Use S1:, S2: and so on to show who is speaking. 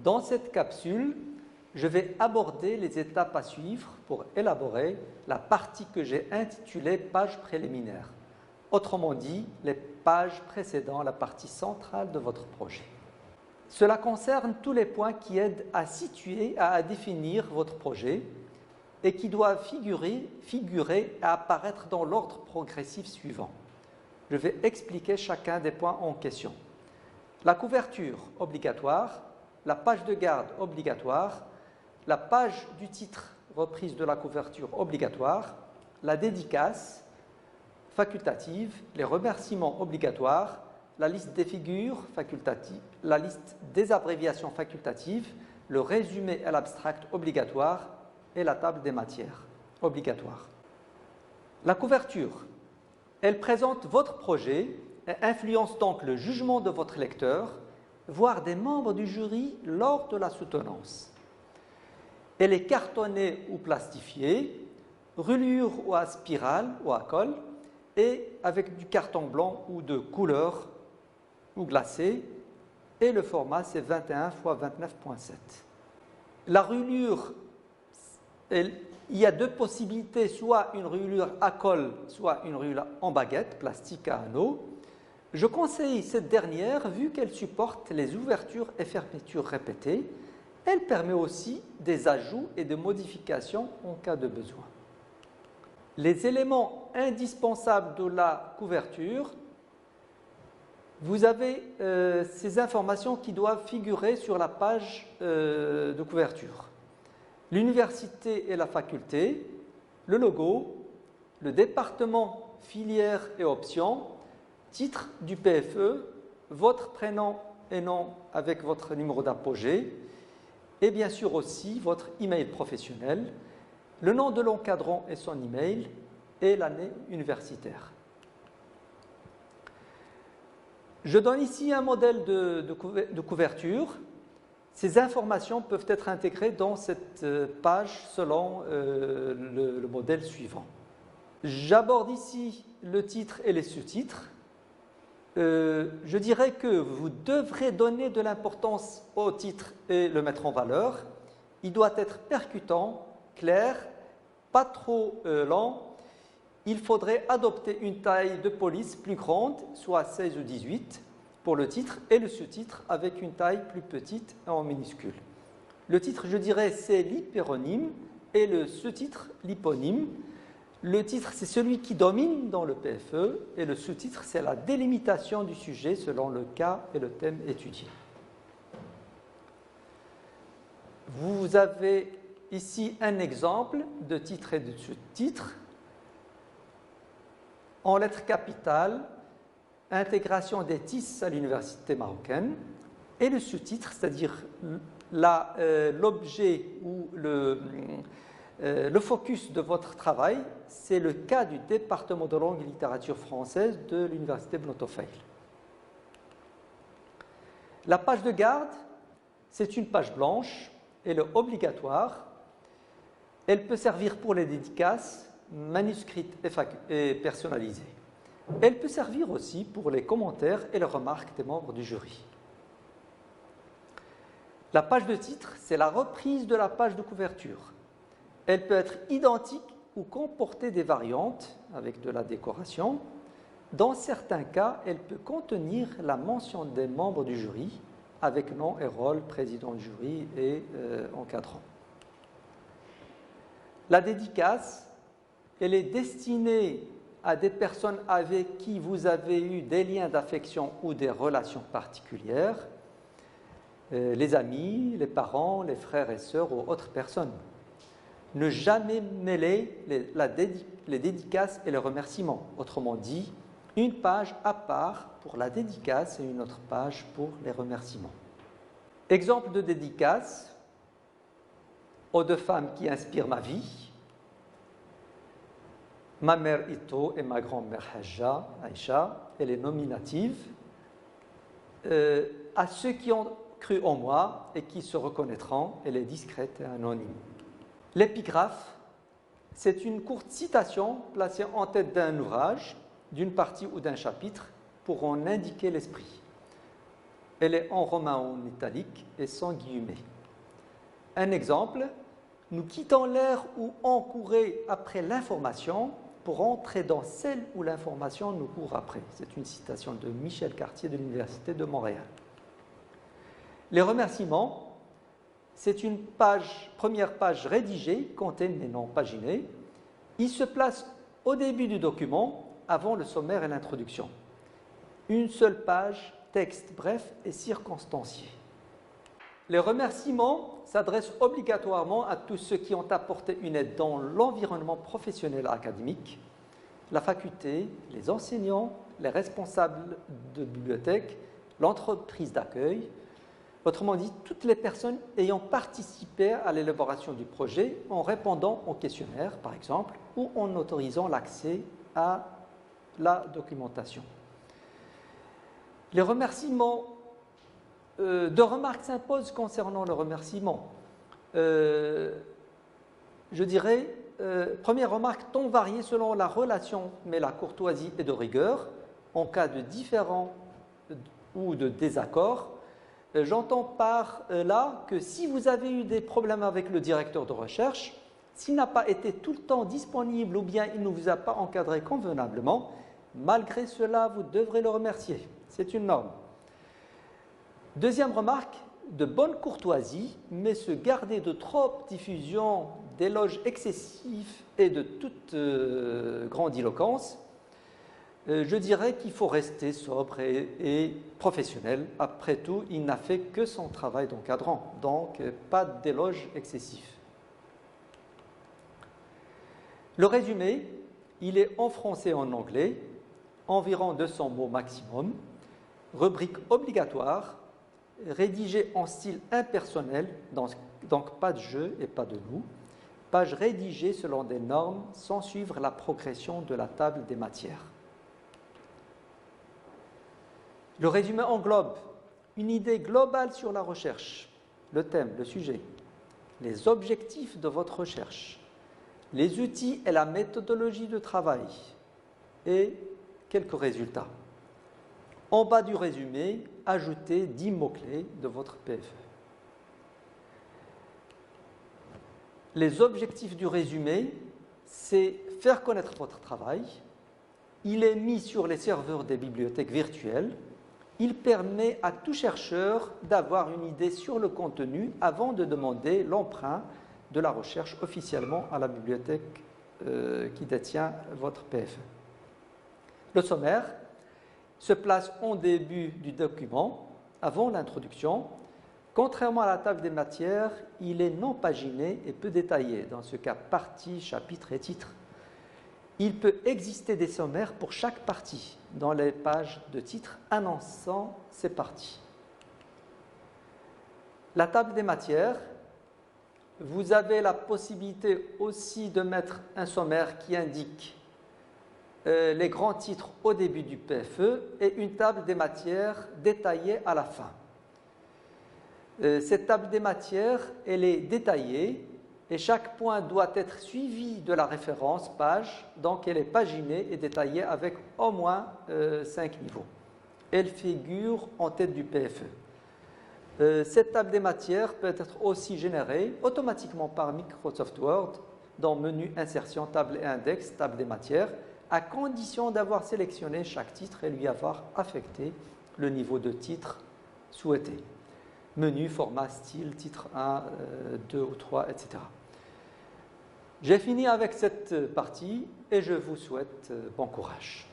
S1: Dans cette capsule, je vais aborder les étapes à suivre pour élaborer la partie que j'ai intitulée « Pages préliminaires ». Autrement dit, les pages précédant la partie centrale de votre projet. Cela concerne tous les points qui aident à situer, à définir votre projet et qui doivent figurer et apparaître dans l'ordre progressif suivant. Je vais expliquer chacun des points en question. La couverture obligatoire, la page de garde obligatoire, la page du titre reprise de la couverture obligatoire, la dédicace facultative, les remerciements obligatoires, la liste des figures facultatives, la liste des abréviations facultatives, le résumé et l'abstract obligatoire et la table des matières obligatoires. La couverture, elle présente votre projet et influence donc le jugement de votre lecteur, voire des membres du jury lors de la soutenance. Elle est cartonnée ou plastifiée, reliure ou à spirale ou à colle, et avec du carton blanc ou de couleur ou glacé, et le format c'est 21 x 29.7. La reliure, il y a deux possibilités, soit une reliure à colle, soit une reliure en baguette, plastique à anneau. Je conseille cette dernière vu qu'elle supporte les ouvertures et fermetures répétées. Elle permet aussi des ajouts et des modifications en cas de besoin. Les éléments indispensables de la couverture, vous avez ces informations qui doivent figurer sur la page de couverture. L'université et la faculté, le logo, le département, filière et options, titre du PFE, votre prénom et nom avec votre numéro d'apogée, et bien sûr aussi votre email professionnel, le nom de l'encadrant et son email, et l'année universitaire. Je donne ici un modèle de couverture. Ces informations peuvent être intégrées dans cette page selon le modèle suivant. J'aborde ici le titre et les sous-titres. Je dirais que vous devrez donner de l'importance au titre et le mettre en valeur. Il doit être percutant, clair, pas trop lent. Il faudrait adopter une taille de police plus grande, soit 16 ou 18 pour le titre, et le sous-titre avec une taille plus petite en minuscule. Le titre, je dirais, c'est l'hyperonyme et le sous-titre, l'hyponyme. Le titre, c'est celui qui domine dans le PFE et le sous-titre, c'est la délimitation du sujet selon le cas et le thème étudié. Vous avez ici un exemple de titre et de sous-titre. En lettres capitales, intégration des TIS à l'université marocaine, et le sous-titre, c'est-à-dire l'objet ou le focus de votre travail, c'est le cas du département de langue et littérature française de l'université Ibn Tufayl. La page de garde, c'est une page blanche, elle est obligatoire. Elle peut servir pour les dédicaces, manuscrites et personnalisées. Elle peut servir aussi pour les commentaires et les remarques des membres du jury. La page de titre, c'est la reprise de la page de couverture. Elle peut être identique ou comporter des variantes avec de la décoration. Dans certains cas, elle peut contenir la mention des membres du jury avec nom et rôle, président du jury et encadrant. La dédicace, elle est destinée à des personnes avec qui vous avez eu des liens d'affection ou des relations particulières, les amis, les parents, les frères et sœurs ou autres personnes. Ne jamais mêler les dédicaces et les remerciements. Autrement dit, une page à part pour la dédicace et une autre page pour les remerciements. Exemple de dédicace aux deux femmes qui inspirent ma vie. Ma mère Ito et ma grand-mère Hajja, Aïcha, elle est nominative. À ceux qui ont cru en moi et qui se reconnaîtront, elle est discrète et anonyme. L'épigraphe, c'est une courte citation placée en tête d'un ouvrage, d'une partie ou d'un chapitre, pour en indiquer l'esprit. Elle est en romain en italique et sans guillemets. Un exemple, nous quittons l'ère où on courait après l'information pour entrer dans celle où l'information nous court après. C'est une citation de Michel Cartier de l'Université de Montréal. Les remerciements, c'est une première page rédigée, comptée mais non paginée. Il se place au début du document, avant le sommaire et l'introduction. Une seule page, texte bref et circonstancié. Les remerciements s'adressent obligatoirement à tous ceux qui ont apporté une aide dans l'environnement professionnel académique, la faculté, les enseignants, les responsables de bibliothèque, l'entreprise d'accueil, autrement dit, toutes les personnes ayant participé à l'élaboration du projet en répondant au questionnaire, par exemple, ou en autorisant l'accès à la documentation. Les remerciements, deux remarques s'imposent concernant le remerciement. Je dirais, première remarque, ton varié selon la relation, mais la courtoisie est de rigueur. En cas de différend ou de désaccord, j'entends par là que si vous avez eu des problèmes avec le directeur de recherche, s'il n'a pas été tout le temps disponible ou bien il ne vous a pas encadré convenablement, malgré cela, vous devrez le remercier. C'est une norme. Deuxième remarque, de bonne courtoisie, mais se garder de trop diffusion, d'éloges excessifs et de toute grandiloquence. Je dirais qu'il faut rester sobre et professionnel. Après tout, il n'a fait que son travail d'encadrant, donc pas d'éloges excessifs. Le résumé, il est en français et en anglais, environ 200 mots maximum, rubrique obligatoire, rédigée en style impersonnel, donc pas de je et pas de nous, page rédigée selon des normes sans suivre la progression de la table des matières. Le résumé englobe une idée globale sur la recherche, le thème, le sujet, les objectifs de votre recherche, les outils et la méthodologie de travail et quelques résultats. En bas du résumé, ajoutez 10 mots-clés de votre PFE. Les objectifs du résumé, c'est faire connaître votre travail. Il est mis sur les serveurs des bibliothèques virtuelles. Il permet à tout chercheur d'avoir une idée sur le contenu avant de demander l'emprunt de la recherche officiellement à la bibliothèque qui détient votre PFE. Le sommaire se place en début du document, avant l'introduction. Contrairement à la table des matières, il est non paginé et peu détaillé, dans ce cas partie, chapitre et titre. Il peut exister des sommaires pour chaque partie, dans les pages de titre annonçant ces parties. La table des matières, vous avez la possibilité aussi de mettre un sommaire qui indique les grands titres au début du PFE et une table des matières détaillée à la fin. Cette table des matières, elle est détaillée et chaque point doit être suivi de la référence page, donc elle est paginée et détaillée avec au moins 5 niveaux. Elle figure en tête du PFE. Cette table des matières peut être aussi générée automatiquement par Microsoft Word dans menu insertion, table et index, table des matières, à condition d'avoir sélectionné chaque titre et lui avoir affecté le niveau de titre souhaité. Menu, format, style, titre 1, 2 ou 3, etc. J'ai fini avec cette partie et je vous souhaite bon courage.